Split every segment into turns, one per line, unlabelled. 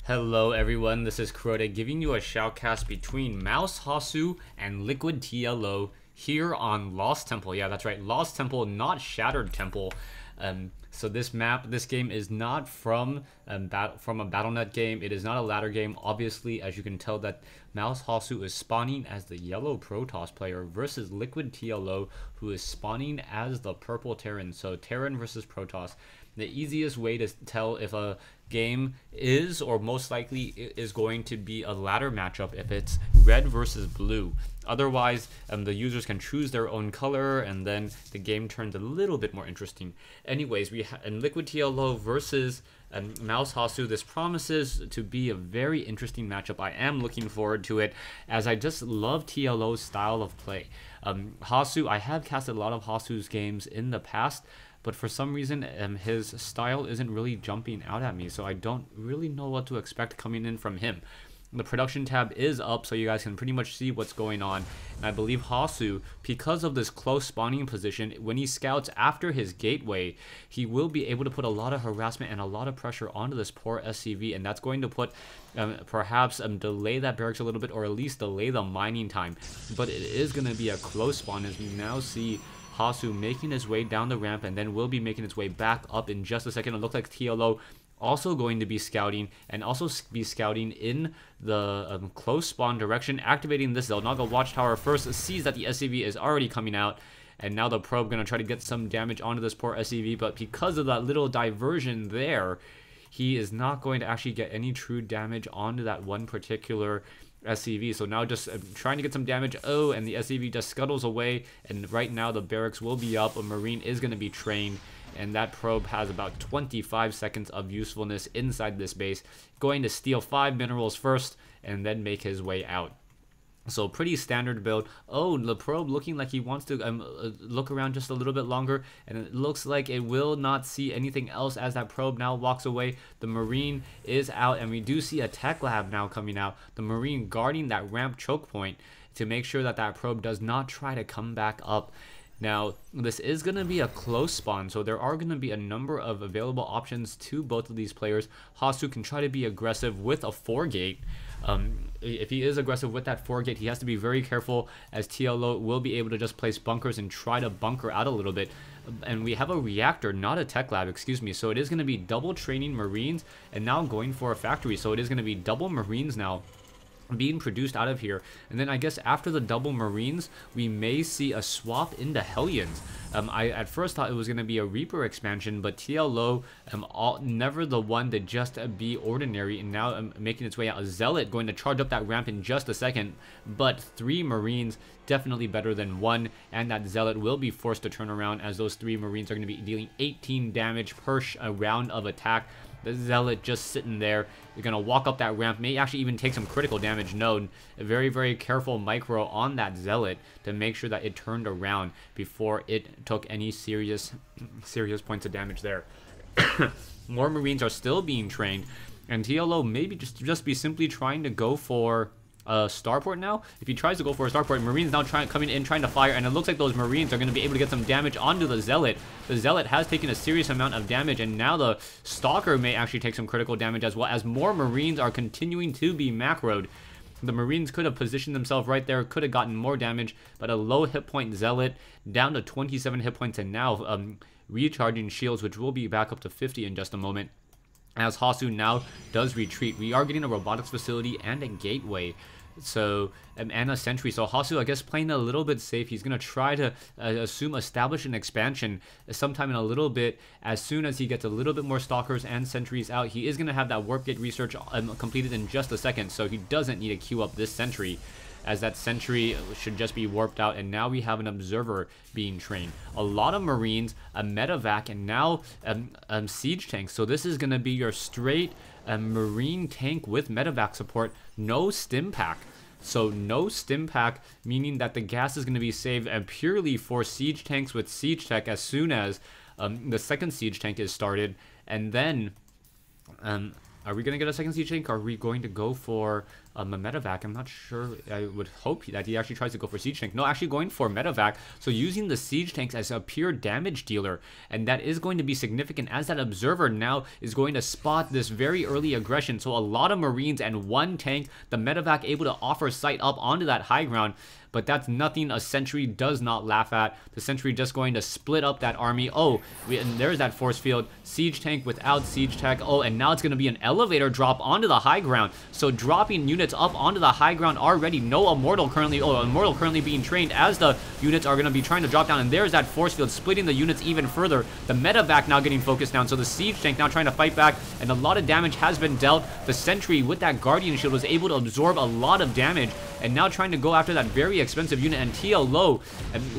Hello everyone, this is Kuroda giving you a shoutcast between mouzHasu and LiquidTLO here on Lost Temple. Yeah, that's right, Lost Temple, not Shattered Temple. So this game is not from a BattleNet game. It is not a ladder game. Obviously, as you can tell, that mouzHasu is spawning as the yellow Protoss player versus LiquidTLO, who is spawning as the purple Terran. So Terran versus Protoss. The easiest way to tell if a game is or most likely is going to be a ladder matchup if it's red versus blue. Otherwise, the users can choose their own color and then the game turns a little bit more interesting. Anyways, we have LiquidTLO versus mouzHasu. This promises to be a very interesting matchup. I am looking forward to it as I just love TLO's style of play. Hasu, I have casted a lot of Hasu's games in the past, but for some reason his style isn't really jumping out at me, so I don't really know what to expect coming in from him. The production tab is up so you guys can pretty much see what's going on, and I believe Hasu, because of this close spawning position, when he scouts after his gateway, he will be able to put a lot of harassment and a lot of pressure onto this poor SCV, and that's going to put perhaps delay that barracks a little bit, or at least delay the mining time. But it is going to be a close spawn, as we now see Hasu making his way down the ramp, and then will be making its way back up in just a second. It looks like TLO also going to be scouting, and also be scouting in the close spawn direction, activating this Zelnaga watchtower first, sees that the SCV is already coming out, and now the probe going to try to get some damage onto this poor SCV, but because of that little diversion there, he is not going to actually get any true damage onto that one particular SCV. So now just trying to get some damage. Oh, and the SCV just scuttles away, and right now the barracks will be up. A Marine is going to be trained, and that probe has about 25 seconds of usefulness inside this base, going to steal 5 minerals first and then make his way out. So pretty standard build. Oh, the probe looking like he wants to look around just a little bit longer, and it looks like it will not see anything else as that probe now walks away. The Marine is out, and we do see a tech lab now coming out. The Marine guarding that ramp choke point to make sure that that probe does not try to come back up. Now, this is going to be a close spawn, so there are going to be a number of available options to both of these players. Hasu can try to be aggressive with a 4-gate. If he is aggressive with that 4-gate, he has to be very careful, as TLO will be able to just place bunkers and try to bunker out a little bit. And we have a reactor, not a tech lab, excuse me. So it is going to be double training Marines and now going for a factory. So it is going to be double Marines now being produced out of here, and then I guess after the double Marines we may see a swap into Hellions. I at first thought it was going to be a Reaper expansion, but TLO never the one to just be ordinary, and now making its way out. A Zealot going to charge up that ramp in just a second, but 3 Marines definitely better than 1, and that Zealot will be forced to turn around, as those 3 Marines are going to be dealing 18 damage per round of attack. The Zealot just sitting there. You're going to walk up that ramp, may actually even take some critical damage. No, a very, very careful micro on that Zealot to make sure that it turned around before it took any serious points of damage there. More Marines are still being trained, and TLO maybe just be simply trying to go for a starport now. If he tries to go for a starport, Marines now coming in trying to fire, and it looks like those Marines are going to be able to get some damage onto the Zealot. The Zealot has taken a serious amount of damage, and now the Stalker may actually take some critical damage as well, as more Marines are continuing to be macroed. The Marines could have positioned themselves right there, could have gotten more damage, but a low hit point Zealot down to 27 hit points, and now recharging shields, which will be back up to 50 in just a moment, as Hasu now does retreat. We are getting a robotics facility and a gateway, so and a sentry. So Hasu, I guess, playing a little bit safe. He's going to try to establish an expansion sometime in a little bit. As soon as he gets a little bit more stalkers and sentries out, he is going to have that warp gate research completed in just a second, so he doesn't need to queue up this sentry, as that sentry should just be warped out. And now we have an observer being trained. A lot of Marines, a medevac, and now siege tanks. So this is going to be your straight Marine tank with medevac support. No stim pack. So no stim pack, meaning that the gas is going to be saved purely for siege tanks with siege tech as soon as the second siege tank is started. And then are we going to get a second siege tank? Or are we going to go for A medevac. I'm not sure. I would hope that he actually tries to go for siege tank. No, actually going for medevac. So using the siege tanks as a pure damage dealer, and that is going to be significant as that observer now is going to spot this very early aggression. So a lot of marines and one tank, the medevac able to offer sight up onto that high ground. But that's nothing a sentry does not laugh at. The sentry just going to split up that army. Oh, and there's that force field. Siege tank without siege tech. Oh, and now it's going to be an elevator drop onto the high ground. So dropping units up onto the high ground already. No immortal currently. Oh, immortal currently being trained as the units are going to be trying to drop down. And there's that force field splitting the units even further. The medevac now getting focused down. So the siege tank now trying to fight back. And a lot of damage has been dealt. The sentry with that guardian shield was able to absorb a lot of damage. And now trying to go after that very expensive unit, and TLO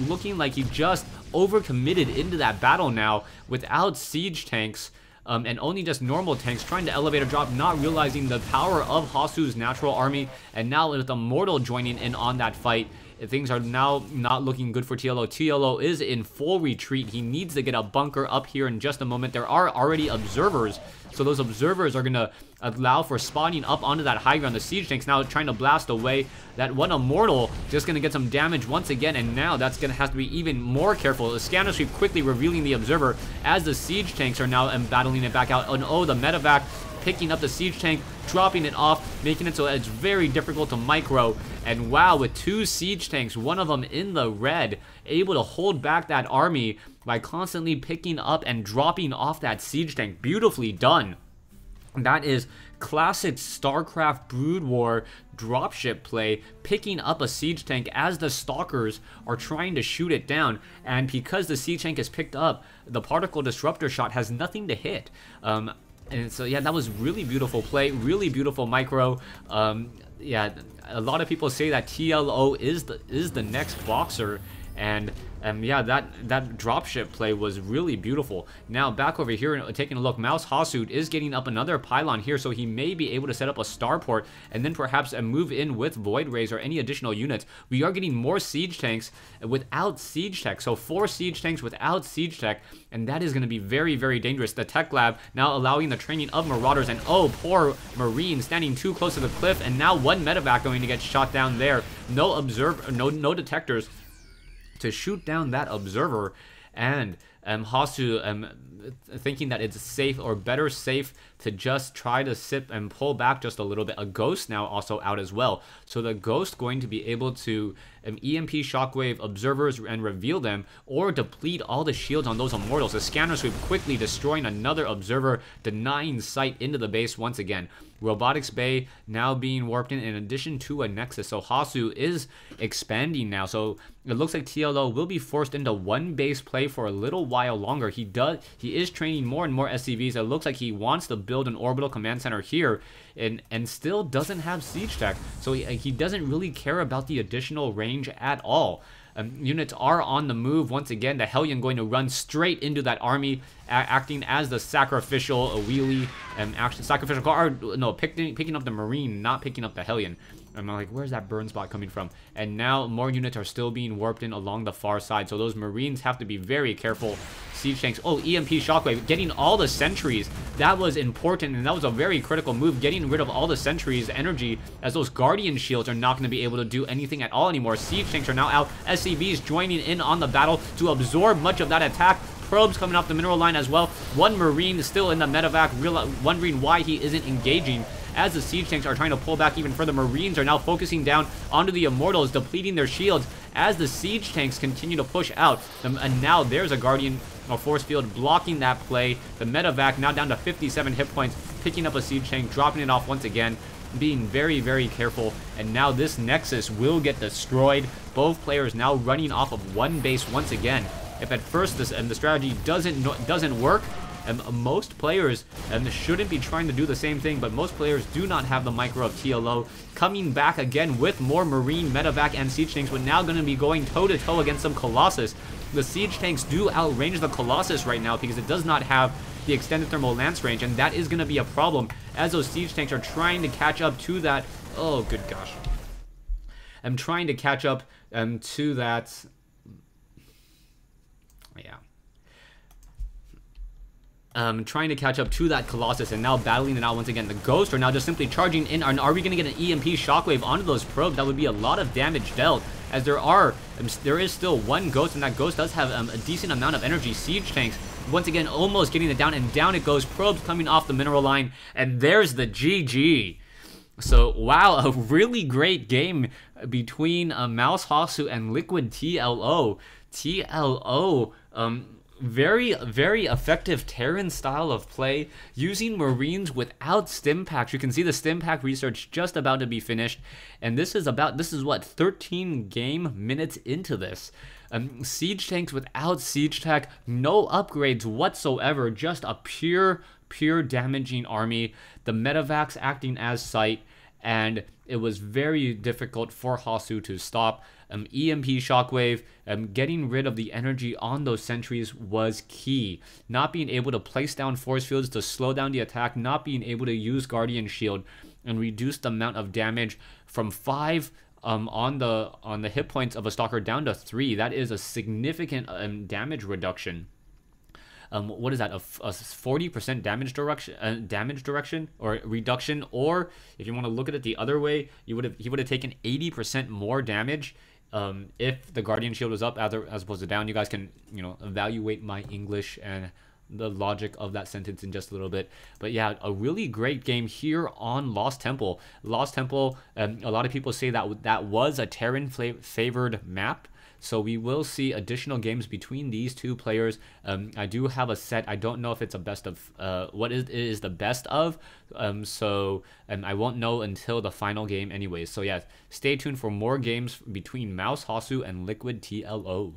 looking like he just overcommitted into that battle now without siege tanks and only just normal tanks, trying to elevator drop, not realizing the power of Hasu's natural army, and now with Immortal joining in on that fight, things are now not looking good for TLO. TLO is in full retreat. He needs to get a bunker up here in just a moment. There are already observers, so those observers are going to allow for spawning up onto that high ground. The siege tank's now trying to blast away. That one immortal just going to get some damage once again, and now that's going to have to be even more careful. The scanner sweep quickly revealing the observer as the siege tanks are now battling it back out. And oh, the medevac picking up the siege tank, dropping it off, making it so it's very difficult to micro. And wow, with two siege tanks, one of them in the red, able to hold back that army by constantly picking up and dropping off that siege tank. Beautifully done. That is classic StarCraft Brood War dropship play, picking up a siege tank as the stalkers are trying to shoot it down. And because the siege tank is picked up, the particle disruptor shot has nothing to hit. And so yeah, that was really beautiful play, really beautiful micro. Yeah, a lot of people say that TLO is the next boxer, and yeah, that dropship play was really beautiful. Now back over here, taking a look, mouzHasu is getting up another pylon here, so he may be able to set up a starport and then perhaps move in with Void Rays or any additional units. We are getting more siege tanks without siege tech, so 4 siege tanks without siege tech, and that is going to be very, very dangerous. The tech lab now allowing the training of marauders, and oh, poor marine standing too close to the cliff, and now one medevac going to get shot down there. No observer, no detectors to shoot down that observer, and Hasu thinking that it's safe, or better safe, to just try to sit and pull back just a little bit. A ghost now also out as well, so the ghost going to be able to EMP shockwave observers and reveal them, or deplete all the shields on those immortals. The scanner sweep quickly destroying another observer, denying sight into the base once again. Robotics Bay now being warped in addition to a Nexus. So Hasu is expanding now. So it looks like TLO will be forced into one base play for a little while longer. He is training more and more SCVs. It looks like he wants to build an orbital command center here, and still doesn't have siege tech. So he doesn't really care about the additional range at all. Units are on the move once again. The Hellion going to run straight into that army, acting as the sacrificial wheelie, sacrificial car. No, picking up the Marine, not picking up the Hellion. I'm like, where's that burn spot coming from? And now more units are still being warped in along the far side, so those Marines have to be very careful. Siege tanks. Oh, EMP shockwave, getting all the sentries. That was important, and that was a very critical move, getting rid of all the sentries' energy, as those Guardian shields are not going to be able to do anything at all anymore. Siege tanks are now out. SCVs joining in on the battle to absorb much of that attack. Probes coming off the mineral line as well. One Marine still in the medevac, wondering why he isn't engaging. As the siege tanks are trying to pull back even further, Marines are now focusing down onto the Immortals, depleting their shields as the siege tanks continue to push out. And now there's a Guardian force field blocking that play. The medevac now down to 57 hit points, picking up a siege tank, dropping it off once again, being very, very careful. And now this Nexus will get destroyed. Both players now running off of one base once again. If at first the strategy doesn't work, most players shouldn't be trying to do the same thing, but most players do not have the micro of TLO. Coming back again with more Marine, medevac, and siege tanks, but now going to be going toe-to-toe against some Colossus. The siege tanks do outrange the Colossus right now because it does not have the extended thermal lance range, and that is going to be a problem as those siege tanks are trying to catch up to that. Oh, good gosh. I'm trying to catch up to that. Yeah. trying to catch up to that Colossus and now battling it out once again. The Ghosts are now just simply charging in. Are we going to get an EMP shockwave onto those probes? That would be a lot of damage dealt, as there is still one Ghost, and that Ghost does have a decent amount of energy. Siege tanks once again almost getting it down, and down it goes. Probes coming off the mineral line, and there's the GG. So wow, a really great game between mouzHasu and LiquidTLO. TLO, very effective Terran style of play, using Marines without stim packs. You can see the stim pack research just about to be finished, and this is what, 13 game minutes into this. Siege tanks without siege tech, no upgrades whatsoever, just a pure damaging army. The medevacs acting as sight, and it was very difficult for Hasu to stop. EMP shockwave, getting rid of the energy on those sentries was key. Not being able to place down force fields to slow down the attack, not being able to use Guardian Shield and reduce the amount of damage from 5 on the hit points of a Stalker down to 3. That is a significant damage reduction. What is that? A 40% damage direction or reduction? Or if you want to look at it the other way, he would have taken 80% more damage if the Guardian Shield was up as opposed to down. You guys can evaluate my English and the logic of that sentence in just a little bit. But yeah, a really great game here on Lost Temple. Lost Temple, a lot of people say that was a Terran favored map. So we will see additional games between these two players. I do have a set. I don't know if it's a best of what it is the best of. So I won't know until the final game anyways. So yeah, stay tuned for more games between mouzHasu and LiquidTLO.